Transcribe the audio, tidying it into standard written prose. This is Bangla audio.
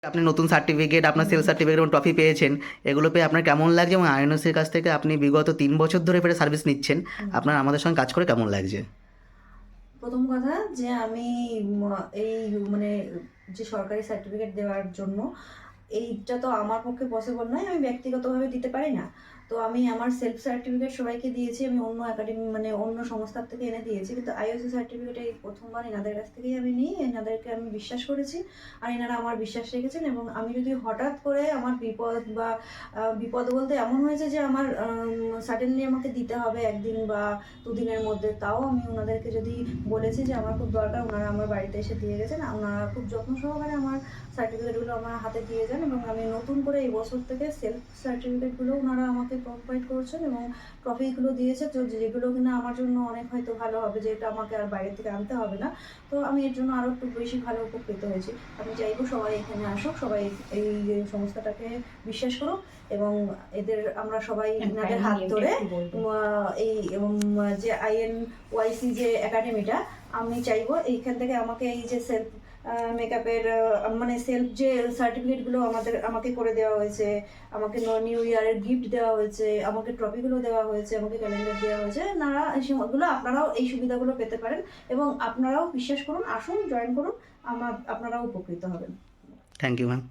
আপনি নতুন সার্টিফিকেট, আপনার সেল সার্টিফিকেট এবং ট্রফি পেয়েছেন, এগুলো পেয়ে আপনার কেমন লাগছে? এবং আইএনওসির কাছ থেকে আপনি বিগত 3 বছর ধরে ফেরে সার্ভিস নিচ্ছেন, আপনার আমাদের সঙ্গে কাজ করে কেমন লাগছে? প্রথম কথা যে আমি এই মানে যে সরকারি সার্টিফিকেট দেওয়ার জন্য এইটা তো আমার পক্ষে পসিবল নয়, আমি ব্যক্তিগতভাবে দিতে পারি না। তো আমি আমার সেলফ সার্টিফিকেট সবাইকে দিয়েছি, আমি অন্য একাডেমি মানে অন্য সংস্থার থেকে এনে দিয়েছি, কিন্তু আইওসি সার্টিফিকেট এই প্রথমবার এনাদের কাছ থেকেই আমি নিই। এনাদেরকে আমি বিশ্বাস করেছি আর এনারা আমার বিশ্বাস রেখেছেন। এবং আমি যদি হঠাৎ করে আমার বিপদ বা বিপদ বলতে এমন হয়েছে যে আমার সাডেনলি আমাকে দিতে হবে একদিন বা দুদিনের মধ্যে, তাও আমি ওনাদেরকে যদি বলেছি যে আমার খুব দরকার, ওনারা আমার বাড়িতে এসে দিয়ে গেছেন। ওনারা খুব যত্ন সহকারে আমার সার্টিফিকেটগুলো আমার হাতে দিয়ে যান এবং আমি নতুন করে এই বছর থেকে সেলফ সার্টিফিকেটগুলো ওনারা আমাকে প্রোভাইড করছেন এবং ট্রফিগুলো দিয়েছে, তো যেগুলো কিনা আমার জন্য অনেক হয়তো ভালো হবে, যেটা আমাকে আর বাইরে থেকে আনতে হবে না। তো আমি এর জন্য আরও একটু বেশি ভালো উপকৃত হয়েছি। আমি চাইবো সবাই এখানে আসুক, সবাই এই সংস্থাটাকে বিশ্বাস করুক এবং এদের আমরা সবাই এনাদের হাত ধরে এই যে আইএনওয়াইসি যে একাডেমিটা, আমি চাইবো এইখান থেকে আমাকে এই যে সেলফ মেকআপের মানে সেলফ যে সার্টিফিকেটগুলো আমাকে করে দেওয়া হয়েছে, আমাকে নিউ ইয়ারের গিফট দেওয়া হয়েছে, আমাকে ট্রফিগুলো দেওয়া হয়েছে, আমাকে ক্যালেন্ডার দেওয়া হয়েছে, নানা এই সময়গুলো আপনারাও এই সুবিধাগুলো পেতে পারেন এবং আপনারাও বিশ্বাস করুন, আসুন, জয়েন করুন, আপনারাও উপকৃত হবেন। Thank you ma'am.